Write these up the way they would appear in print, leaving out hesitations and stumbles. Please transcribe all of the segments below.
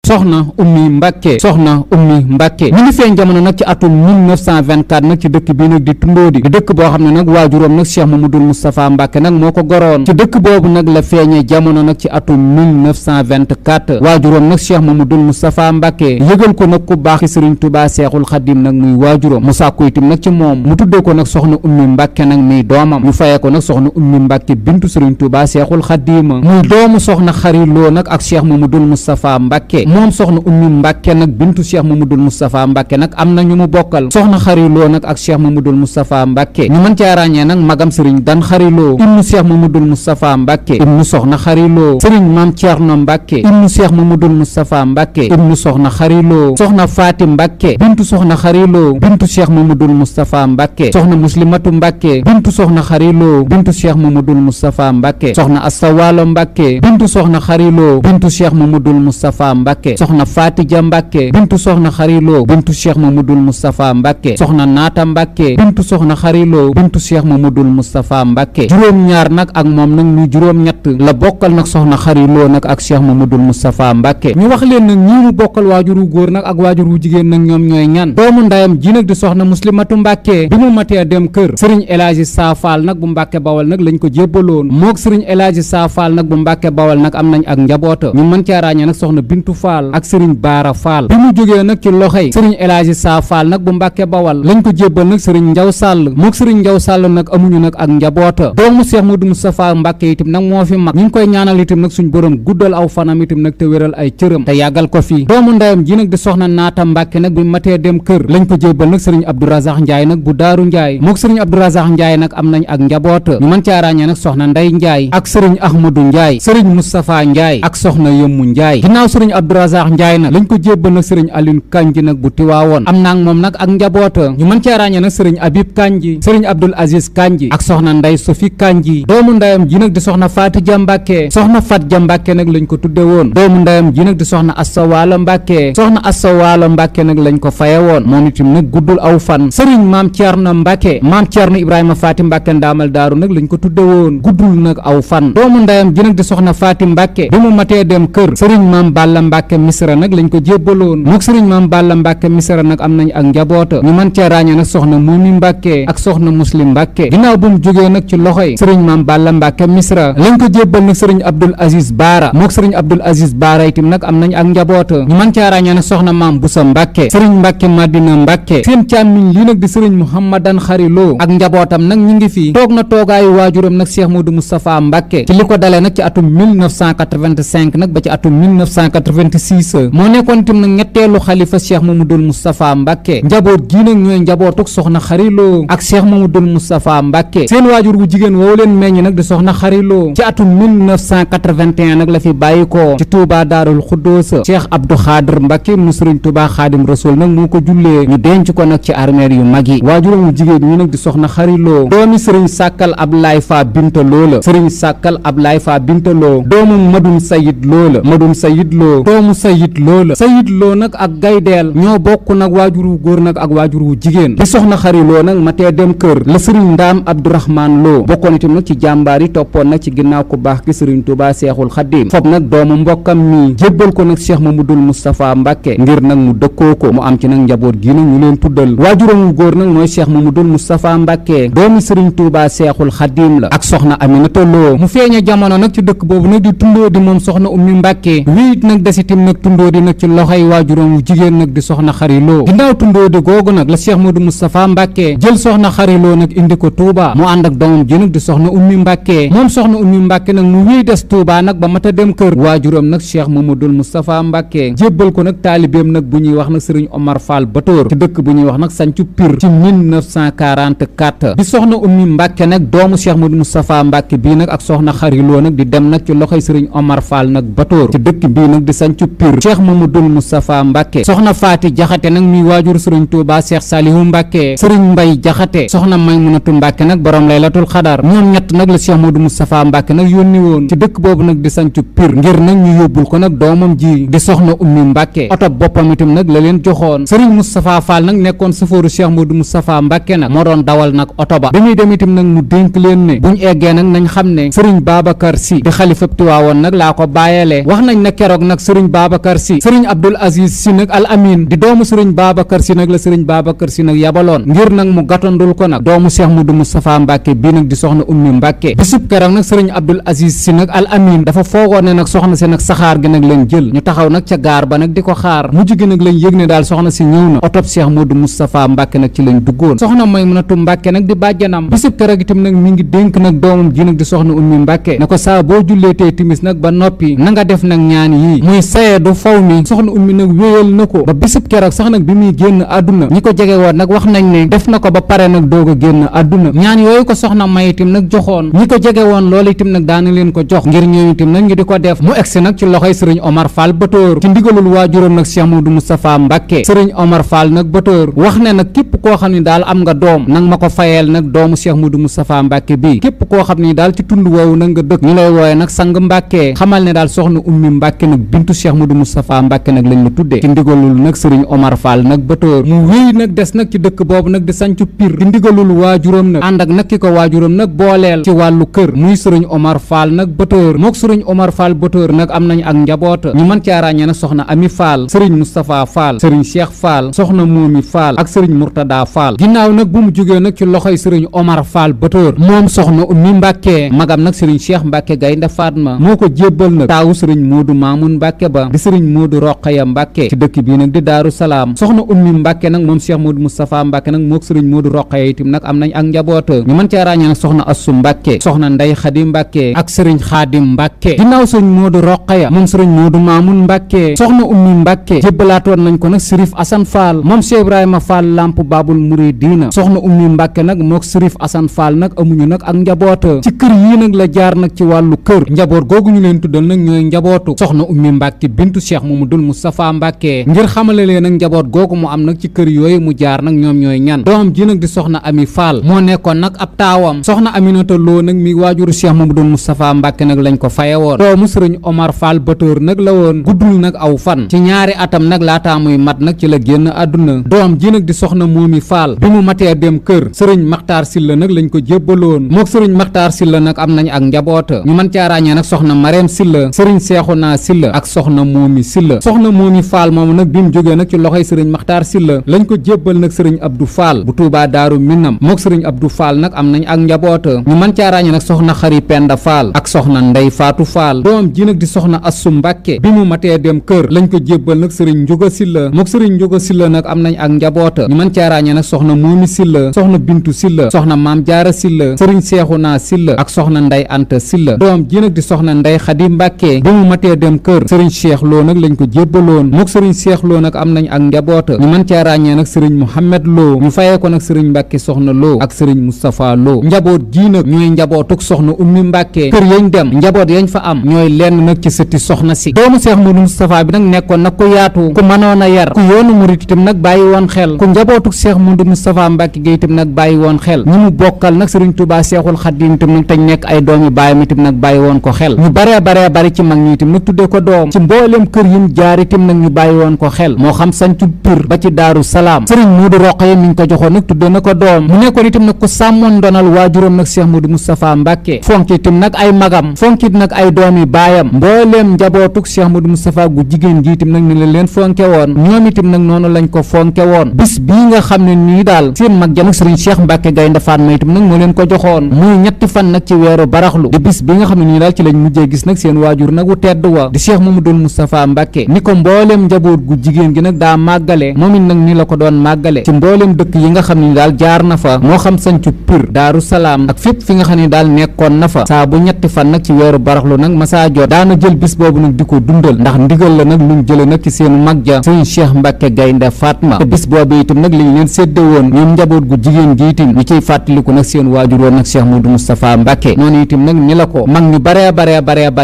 soxna ummi Mbàkke soxna ummi Mbàkke mi ngi feeñ jamono nag ci atum 1924 nag ci dëkk bii nag di Tundóodi di dëkk boo xam ne nag waajuram nag Cheikh Mamadou Moustapha Mbàkke nag moo ko goroon ci dëkk boobu nag la feeñee jamono nag ci atum 1924 waajuram nag Cheikh Mamadou Moustapha Mbàkke yëgal ko nag ku baax ki Sëriñ Tuubaa Seexul Xadiim nag muy waajuram mu sàkku itam nag ci moom mu tuddee ko nag soxna ummi Mbàkke nag muy doomam ñu fayee ko nag soxna ummi Mbàkke bintu Sëriñ Tuubaa Seexul Xadiim muy doomu soxna xariloo nag ak Cheikh Mamadou Moustapha Mbàkke moom soxna ummi Mbàkke nag bintu Cheikh Mamadou Moustapha Mbàkke nag am na ñu mu bokkal soxna xariloo nag ak Cheikh Mamadou Moustapha Mbàkke ñu mën caa ràññee nag magam Sëriñ Dan xariloo ibnu Cheikh Mamadou Moustapha Mbàkke ibnu soxna xariloo Sëriñ Maam Ceerno Mbàkke ibnu Cheikh Mamadou Moustapha Mbàkke ibnu soxna xariloo soxna Faati Mbàkke bintu soxna xariloo bintu Cheikh Mamadou Moustapha Mbàkke soxna Muslimatu Mbàkke bintu soxna xariloo bintu Cheikh Mamadou Moustapha Mbàkke soxna Asta Waalo Mbàkke bintu soxna xariloo bintu Cheikh Mamadou Moustapha Mbàkke soxna Faatija Mbàkke bintu soxna xariloo bintu Cheikh Mamadou Moustapha Mbàkke soxna Naata Mbàkke bintu soxna xariloo bintu Cheikh Mamadou Moustapha Mbàkke juróom-ñaar nag ak moom nag muy juróom-ñett la bokkal nag soxna xariloo nag ak Cheikh Mamadou Moustapha Mbàkke ñu wax leen nag ñii mu bokkal waajur wu góor nag ak waajur wu jigéen nag ñoom ñooy ñan doomu ndayam ji nag di soxna Muslimatu Mbàkke bi mu matee dem kër sëriñ El Hadji Saafaal nag bu Mbàkke Bawal nag lañ ko jébbaloon moog sëriñ El Hadji Saafaal nag bu Mbàkke Bawal nag am nañ ak njaboota ñu mën cee ràññee nag soxna Bintu Faal ak sëriñ Baara Faal bi mu jógee nag ci loxoy sëriñ El Hadji Saafaal nag bu Mbàkke Bawal lañ ko jébbal nag sëriñ Njaw Sàll moog sëriñ Njaw Sàll nag amuñu nag ak njaboota doomu Cheikh Modou Moustapha Mbàkke itam nag moo fi mag ñu ngi koy ñaanal itam nag suñ borom guddal aw fanam itam nag te wéral ay cëram te yàggal ko fi doomu ndayam ji nag di soxna Naata Mbàkke nag bi matee dem kër lañ ko jébbal nag sëriñ Abdou Razak Njaay nag bu Daaru Njaay moog sëriñ Abdou Razak Njaay nag am nañ ak njaboota ñu mën caa ràññee nag soxna Nday Njaay ak sëriñ Ahmadou Njaay sëriñ Moustapha Njaay ak soxna Yëmmu Njaay ginnaaw sëriñ Abdou Razak Njaay nag lañ ko jébbal nag sëriñ Aline Kanji nag bu Tiwaawoon am naag moom nag ak njaboota ñu mën caa ràññee nag sëriñ Abib Kanji sëriñ Abdoul Aziz Kanji ak soxna Nday Sofi Kanji doomu ndayam ji nag di soxna Faatija Mbàkke soxna Fatja Mbàkke nag lañ ko tudde woon doomu ndayam ji nag di soxna Asta Waalo Mbàkke soxna Asta Waalo Mbàkke nag lañ ko faye woon moom itam nag guddul aw fan sëriñ Maam Ceerno Mbàkke Maam Ceerno Ibrahima Faati Mbàkke ndaamal daaru nag lañ ko tudde woon guddul nag aw fan doomu ndayam ji nag di soxna Faati Mbàkke bi mu matee dem kër sëriñ Maam Balla Mbàkke Misra nag lañ ko jébbaloon mook sëriñ Maam Balla Mbàkke Misra nag am nañ ak njaboota ñu mën cee ràññee nag soxna Mumi Mbàkke ak soxna Muslim Mbàkke ginnaaw bu mu jógee nag ci loxoy sëriñ Maam Balla Mbàkke Misra lañ ko jébbal nag sëriñ Abdoul Aziz Baara mook sëriñ Abdoul Aziz Baara itam nag am nañ ak njaboota ñu mën cee ràññee nag soxna Maam Busa Mbàkke sëriñ Mbàkke Madina Mbàkke seen càmmiñ lii nag di sëriñ Mouhamadan Xariloo ak njabootam nag ñi ngi fi toog na toogaayu waajuram nag Cheikh Modou Moustapha Mbàkke ci li ko dalee nag ci atum 1985 nag ba ci atum 1986 moo nekkoon itam nag ñetteelu xalifa Cheikh Mamadou Moustapha Mbàkke njaboot gii nag ñooy njabootuk soxna Xariloo ak Cheikh Mamadou Moustapha Mbàkke seen waajur wu jigéen woowu leen meññ nag di soxna Xariloo ci atum 1981 nag la fi bàyyi ko ci Touba Daarul Xuddoosa Cheikh Abdou Xaadir Mbàkke mu Sëriñ Touba Xaadim Rasul nag moo ko jullee ñu denc ko nag ci armeer yu mag yi waajuram wu jigéen ñi nag di soxna Xariloo doomi Sëriñ Sàkkal Ablaay Fa Binta Loo la Sëriñ Sàkkal Ablaay Fa Binta Loo doomu Madun Sayid Loo la Madun Sayid Loo doomu Sayid Loo la Sayid Loo nag ak Gaydeel ñoo bokk nag waajur wu góor nag ak waajur wu jigéen di soxna Xariloo nag matee dem kër la Sëriñ Ndaam Abdourahman Loo bokkoon itam nag ci jàmbaar yi toppoon nag ci ginnaaw ku baax ki Sëriñ Tuubaa Seexul Xadiim fob nag doomu mbokkam mi jébbal ko nag Cheikh Mamadou Moustapha Mbàkke ngir nag mu dëkkoo ko mu am ci nag njaboot gi nag ñu leen tuddal waajuram wu góor nag mooy Cheikh Mamadou Moustapha Mbàkke doomi Sëriñ Tuubaa Seexul Xadiim la ak soxna Aminata Loo mu feeñe jamono nag ci dëkk boobu nag di tundoo di moom soxna Ummi Mbàkke wiit nag desitim nag tundoo di nag ci loxoy waajuram wu jigéen nag di soxna Xariloo ginnaaw tundoo di googu nag la Cheikh Mamadou Moustapha Mbàkke jël soxna Xariloo nag indi ko Touba mu ànd ak doomam ji nag di soxna Ummi Mbàkke moom soxna Ummi Mbàkke nag mu wéy des Touba nag ba mata dem kër waajuram nag Cheikh Mamadou Moustapha Mbàkke jébbal ko nag taalibeem nag bu ñuy wax nag Sëriñ Omar Fall Batoor ci dëkk bu ñuy wax nag Sancu Pir ci 1944 bi soxna Ummi Mbàkke nag doomu Cheikh Mamadou Moustapha Mbàkke bii nag ak soxna Xariloo nag di dem nag ci loxoy Sëriñ Omar Fall nag Batoor ci dëkk bii nag di Sancu Pir Cheikh Mamadou Moustapha Mbàkke soxna Faati Jaxate nag muy waajur Sëriñ Tuubaa Cheikh Salihu Mbàkke Sëriñ Mbay Jaxate soxna Maymunatu Mbàkke nag borom Laylatul Xadar ñoom ñett nag la Cheikh Mamadou Moustapha Mbàkke nag yónni woon ci dëkk boobu nag di Sancu Pir ngir nag ñu yóbbul ko nag doomam ji di soxna Ummi Mbàkke oto boppam itam nag la leen joxoon Sëriñ Moustapha Fall nag nekkoon safooru Cheikh Mamadou Moustapha Mbàkke nag moo doon dawal nag oto ba bi muy dem itam nag mu dénk leen ne buñ eggee nag nañ xam ne Sëriñ Babacar Si di xalifab Tiwaawoon nag laa ko bàyyeele wax nañ na keroog nag Sëriñ Babacar si sëriñ Abdul Aziz si nag al amin di doomu sëriñ Babacar si nag la sëriñ Babacar si nag yabaloon ngir nag mu gàttandul ko nag doomu Cheikh Modou Moustapha Mbacke bii nag di soxna ummi Mbacke bisub keroog nag sëriñ Abdul Aziz si nag al amin dafa foogoon ne nag soxna si nag saxaar gi nag lañ jël ñu taxaw nag ca gaar ba nag di ko xaar mujj gi nag lañ yëg ne daal soxna si ñëw na otop Cheikh Modou Moustapha Mbacke nag ci lañ duggoon soxna Maymunatu Mbacke nag di bàjjanam bisub keroog itam nag mi ngi dénk nag doomam ji nag di soxna ummi Mbacke ne ko saa boo julleetee timis nag ba noppi na nga def nag ñaan yii muy saye du faw mi soxna ummi nag wéyal na ko ba bisub keroog sax nag bi muy génn àdduna ñi ko jege woon nag wax nañ ne def na ko ba pare nag doog a génn àdduna ñaan yooyu ko soxna may itam nag joxoon ñi ko jege woon loolu itam nag daana leen ko jox ngir ñoom itam nag ñu di ko def mu egsi nag ci loxoy sëriñ Omar Fall Batóor ci ndigalul waajuram nag Cheikh Modou Moustapha Mbacke sëriñ Omar Fall nag Batóor wax ne nag képp koo xam ne daal am nga doom nag ma ko fayeel nag doomu Cheikh Modou Moustapha Mbacke bii képp koo xam ne daal ci tund woowu nag nga dëkk ñu lay wooye nag sang Mbacke xamal ne daal soxna ummi Mbacke nag bintu Cheikh Modou Moustapha Mbacke nag lañ la tuddee ci ndigalul nag sëriñ Omar Fall nag Batóor mu wéy nag des nag ci dëkk boobu nag di sancu Pire ci ndigalul waajuram nag ànd ak nag ki ko waajuram nag booleel ci wàllu kër muy sëriñ Omar Fall nag Batóor mook sëriñ Omar Fall Batóor nag am nañ ak njaboota ñu mën caa ràññee nag soxna Ami Fall sëriñ Moustapha Fall sëriñ Cheikh Fall soxna Moomi Fall ak sëriñ Murtada Fall ginnaaw nag bu mu jógee nag ci loxoy sëriñ Omar Fall Batóor moom soxna ummi Mbacke magam nag sëriñ Cheikh Mbacke Gaynde Fatma moo ko jébbal nag taawu sëriñ Modou Mamoun Mbacke ba di sëriñ Modou Rokhaya Mbacke ci dëkk bii nag di Daaru Salaam soxna ummi Mbacke nag moom Cheikh Modou Moustapha Mbacke nag mook sëriñ Modou Rokhaya itam nag am nañ ak njaboota ñu mën caa ràññee nag soxna Assu Mbacke soxna Ndey Xadi Mbacke ak sëriñ Xaadim Mbacke ginnaaw sëriñ Modou Rokhaya moom sëriñ Modou Mamoun Mbacke soxna ummi Mbacke jébbalaatoon nañ ko nag Sërif Assane Fall moom Cheikh Ibrahima Fall Lamp Babul Mouridina soxna ummi Mbacke nag mook Sërif Assane Fall nag amuñu nag ak njaboota ci kër yii nag la jaar nag ci wàllu kër njaboot googu ñu leen tuddal nag ñooy njabootu soxna ummi Mbacke bintu Cheikh Mamadou Moustapha Mbacke ngir xamale leen nag njaboot googu mu am nag ci kër yooyu mu jaar nag ñoom ñooy ñan doom ji nag di soxna Ami Fall moo nekkoon nag ab taawam soxna Aminata Lo nag mi waajuru Cheikh Mamadou Moustapha Mbacke nag lañ ko faye woon doomu sëriñ Omar Fall Batóor nag la woon guddul nag aw fan ci ñaari atam nag laataa muy mat nag ci la génn àdduna doom ji nag di soxna Moomi Fall bi mu matee dem kër sëriñ Makhtar Silla nag lañ ko jébbaloon mook sëriñ Makhtar Silla nag am nañ ak njaboota ñu mën caa ràññee nag soxna Marème Silla sëriñ Seexuna Silla ak soxna Moomi Silla soxna Moomi Fall moomu nag bi mu jógee nag ci loxoy sëriñ Makhtar Silla lañ ko jébbal nag sëriñ Abdou Fall bu Touba Daaru Minam mook sëriñ Abdou Fall nag am nañ ak njaboota ñu mën caa ràññee nag soxna Xari Penda Fall ak soxna Ndey Faatu Fall doom ji nag di soxna Assu Mbacke bi mu matee dem kër lañ ko jébbal nag sëriñ Njuga Silla mook sëriñ Njuga Silla nag am nañ ak njaboota ñu mën caa ràññee nag soxna Moomi Silla soxna Bintu Silla soxna Maam Jaara Silla sëriñ Seexuna Silla ak soxna Ndey Anta Silla doom ji nag di soxna Ndey Xadi Mbacke bi mu matee dem kër sëriñ Cheikh Lo nag lañ ko jébbaloon mook sëriñ Cheikh Lo nag am nañ ak njaboota ñu mën caa ràññee nag sëriñ Mouhamed Lo ñu fayee ko nag sëriñ Mbacke soxna Lo ak sëriñ Moustapha Lo njaboot ji nag ñooy njabootuk soxna ummi Mbacke kër yañ dem njaboot yañ fa am ñooy lenn nag ci sëtti soxna si doomu Cheikh Modou Moustapha bi nag nekkoon nag ku yaatu ku mënoon a yar ku yoonu murit itam nag bàyyi woon xel ku njabootuk Cheikh Modou Moustapha Mbacke gi itam nag bàyyi woon xel ñi mu bokkal nag sëriñ Touba Cheikhul Khadim itam nag tañ nekk ay doomi baayam itam nag bàyyi woon ko xel ñu baree bari ci mag ñi itam nag tuddee ko doom ci mbooleem kër yim jaar itam nag ñu bàyyi woon ko xel moo xam sancu Pire ba ci Daaru Salaam sëriñ Modou Rokhaya mi ñu ko joxoon nag tuddee na ko doom mu nekkoon itam nag ku sàmmoon ndonal waajuram nag Cheikh Modou Moustapha Mbacke fonk itam nag ay magam fonkit nag ay doomi baayam mbooleem njabootuk Cheikh Modou Moustapha gu jigéen gi itam nag ni la leen fonke woon ñoom itam nag noonu lañ ko fonke woon bis bii nga xam ne nii daal seen mag ja nag sëriñ Cheikh Mbacke Gaynde Fatma itam nag moo leen ko joxoon muy ñetti fan nag ci weeru baraxlu di bis bi nga xam ne nii daal ci lañ mujjee gis nag seen waajur nag wu tedd wa di Cheikh Mamadou Moustapha Mbacke ni ko mbooleem njaboot gu jigéen gi nag daa màggale moom it nag ni la ko doon màggale ci mbooleem dëkk yi nga xam ne ni daal jaar na fa moo xam sancu Pire Daaru Salaam ak fépp fi nga xam ne daal nekkoon na fa saa bu ñetti fan nag ci weeru baraxlu nag masaa jot daana jël bis boobu nag di ko dundal ndax ndigal la nag luñ jële nag ci seenu mag ja sëriñ Cheikh Mbacke Gaynde Fatma te bis boobu itam nag liñ leen sédde woon ñoom njaboot gu jigéen gi itam ñu ciy fàttaliku nag seen waajur woon nag Cheikh Modou Moustapha Mbacke noonu itam nag ni la ko mag ñu bare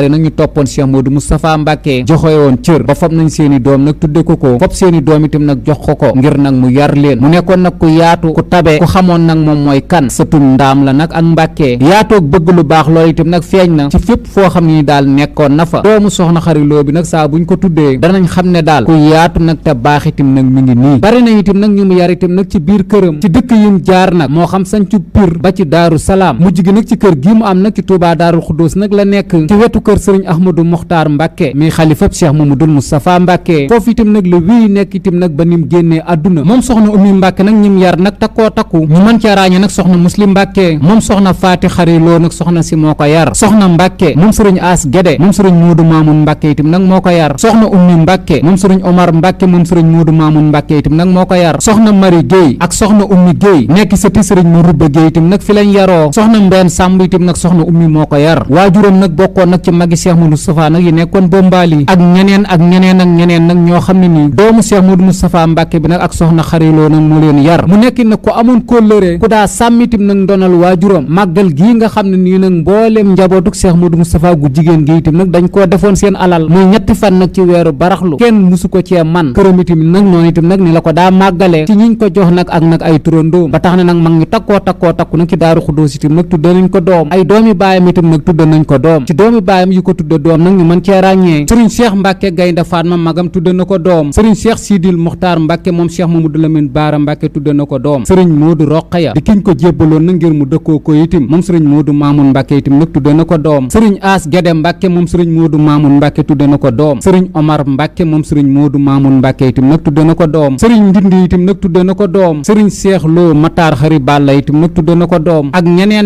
nag ñu toppoon Cheikh Modou Moustapha Mbacke joxe woon cër ba fop nañ seeni doom nag tudde ko fop seeni doom itam nag jox ko ngir nag mu yar leen mu nekkoon nag ku yaatu ku tabe ku xamoon nag moom mooy kan sëtu ndaam la nag ak Mbacke yaatoog bëgg lu baax loolu itam nag feeñ na ci fépp foo xam ne ni daal nekkoon na fa doomu soxna xariloo bi nag saa buñ ko tuddee danañ xam ne daal ku yaatu nag te baax itam nag mi ngi nii bari na itam nag ñu mu yar itam nag ci biir këram ci dëkk yim jaar nag moo xam sancu Pire ba ci Daaru Salaam mujj gi nag ci kër gi mu am nag ci Touba Daarul Xuddoos nag la nekk ci wetu kër sëriñ Ahmadou Mokhtar Mbacke mi xalifa xalifab cheikh mamadul moustapha mbàkke foofu itam nag la wéy nekk itam nag ba nim génnee àdduna moom soxna ummi mbàkke nag ñim yar nag takkoo takku ñu mën cee ràññe nag soxna muslim mbàkke moom soxna faati xariloo nag soxna si moo ko yar soxna mbàkke moom sëriñ as gede moom sëriñ moodu maamun mbàkke itam nag moo ko yar soxna ummi mbàkke moom sëriñ omar mbàkke moom sëriñ moodu maamun mbàkke itam nag moo ko yar soxna mari géey ak soxna ummi géey nekk sëti sëriñ mu rubba géey itam nag fi lañ yaroo soxna mbeen sàmb itam nag soxna ummi moo ko yar waajuram nag bokkoon nag ci magi cheikh modou moustapha nag yi nekkoon bombaali ak ñeneen ak ñeneen nag ñoo xam ne nii doomu cheikh modou moustapha mbàkke bi nag ak soxna xariloo nag moo leen yar mu nekk nag ku amoon kóllëre ku daa sàmmitim nag ndonal waajuram màggal gii nga xam ne nii nag mbooleem njabootuk cheikh modou moustapha gu jigéen gi itam nag dañ koo defoon seen alal muy ñetti fan nag ci weeru baraxlu kenn musu ko cee man këram itam nag noonu itam nag ni la ko daa màggalee ci ñiñ ko jox nag ak nag ay turandoom ba tax ne nag mag ñu takku nag ci daaru xudóos itam nag tudde nañ ko doom ay doomi baayam itam nag tudde nañ ko doom ci doomi baayam yi ko tudde doom nag ñu mën cee ràññee sëriñ cheikh mbàkke gaynde fatma magam tudde na ko doom sëriñ cheikh sidil muxtaar mbàkke moom cheikh mamadou lamine baara mbàkke tudde na ko doom sëriñ moodu roqaya di kiñ ko jébbaloon nag ngir mu dëkkoo ko itim moom sëriñ moodu maamun mbàkke itam nag tudde na ko doom sëriñ as gede mbàkke moom sëriñ moodu maamun mbàkke tudde na ko doom sëriñ omar mbàkke moom sëriñ moodu maamun mbàkke itam nag tudde na ko doom sëriñ ndindi itam nag tudde na ko doom sëriñ cheikh loo mataar xari balla itam nag tudde na ko doom ak ñeneen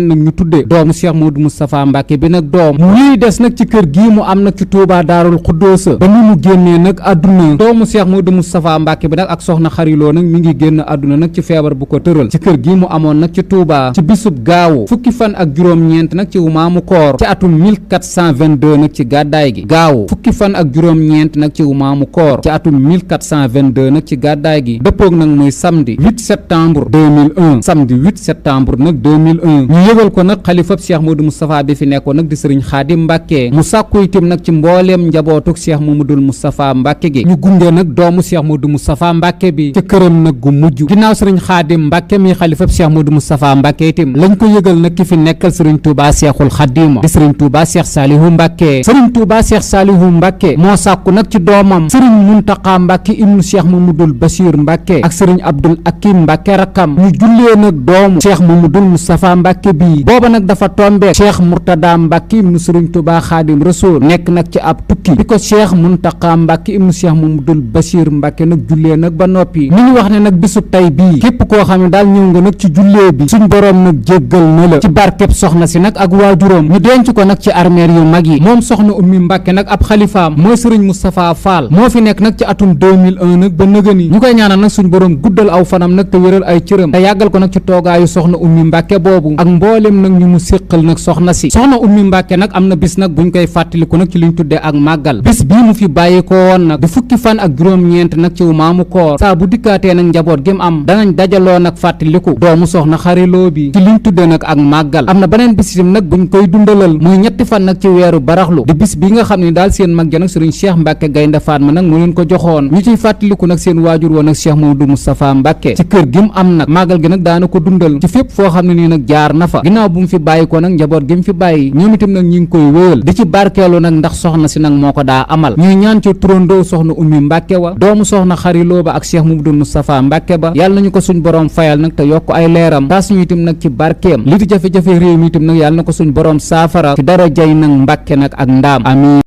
nag ñu tudde doomu cheikh modou moustapha mbàkke bi nag doom mu wii des nag ci kër gii mu am nag ci tuubaa daarul xuddoosa ba ni mu génnee nag àdduna doomu cheikh modou moustapha mbàkke bi nag ak soxna xariloo nag mi ngi génn àdduna nag ci feebar bu ko tëral ci kër gii mu amoon nag ci tuubaa ci bisub gaawu fukki fan ak juróom-ñeent nag ci umaamu koor ci atum 1422 nag ci gàddaay gi gaawu fukki fan ak juróom-ñeent nag ci umaamu koor ci atum 1422 nag ci gàddaay gi dëppoog nag muy samedi 8 septembre 2001 samedi 8 septembre nag 2001 ñu yëgal ko nag xalifab cheikh modou moustapha bi fi nekkoon nag di sëriñ xaadim mbàkke mu sàkku itam nag ci mbooleem njabootuk cheikh mamadul moustapha mbàkke gi ñu gunge nag doomu cheikh modou moustapha mbàkke bi ca këram nag gu mujj ginnaaw sëriñ xaadim mbàkke mi xalifab cheikh modou moustapha mbàkke itam lañ ko yëgal nag ki fi nekkal sëriñ touba cheikhul xadima di sëriñ touba cheikh saalihu mbàkke sëriñ touba cheikh saalihu mbàkke moo sàkku nag ci doomam sëriñ muntaqa mbàkke ibnu cheikh mamadul basir mbàkke ak sëriñ abdul akim mbàkke rakkam ñu jullee nag doomu cheikh mamadul moustapha mbàkke bii booba nag dafa tombeek cheikh murtada mbàkke ibnu sëriñ touba xaadim rasul nekk nag ci ab tukki bi ko cheikh muntaqa mbàkke ibnu cheikh mamadul basir mbàkke nag jullee nag ba noppi mi ngi wax ne nag bisub tey bii képp koo xam ne daal ñëw nga nag ci jullee bi suñ boroom nag jéggal na la ci barkeb soxna si nag ak waajuram ñu denc ko nag ci armeer yu mag yi moom soxna ummi mbàkke nag ab xalifaam mooy sëriñ moustapha fall moo fi nekk nag ci atum 2001 nag ba nëgëni ñu koy ñaanal nag suñ boroom guddal aw fanam nag te wéral ay cëram te yàggal ko nag ci toogaayu soxna ummi mbàkke boobu ak mboolem nag ñu mu séqal nag soxna si soxna ummi mbàkke nag am na bis nag buñ koy fàttaliku nag ci liñ tuddee ak màggal bis bii mu fi bàyyi ko woon nag di fukki fan ak juróom-ñeent nag ci maamu koor saa bu dikkaatee nag njaboot gi mu am danañ dajaloo nag fàttaliku doomu soxna xariloo bi ci liñ tuddee nag ak màggal am na beneen bis itam nag buñ koy dundalal muy ñetti fan nag ci weeru baraxlu di bis bi nga xam ne daal seen mag ja nag sëriñ cheikh mbàkke gaynde fatma nag mu leen ko joxoon ñu ciy fàttaliku nag seen waajur woon nag cheikh mamadou moustapha mbàkke ci kër gi mu am nag màggal gi nag daana ko dundal ci fépp foo xam ne nii nag jaar na fa ginnaaw bu mu fi bàyyi ko nag njaboot gi mu fi bàyyi ñoom itam nag ñi ngi koy wéyal di ci barkeelu nag ndax soxna si nag moo ko daa amal ñuy ñaan ci turandoo soxna ummi mbàkke wa doomu soxna xariloo ba ak cheikh mamadou moustapha mbàkke ba yàlla nañu ko suñ borom fayal nag te yokk ay leeram taas ñu itam nag ci barkeem li di jafe-jafe réew mi itam nag yàlla na ko suñ borom saafara ci dara jay nag mbàkke nag ak ndaam amiin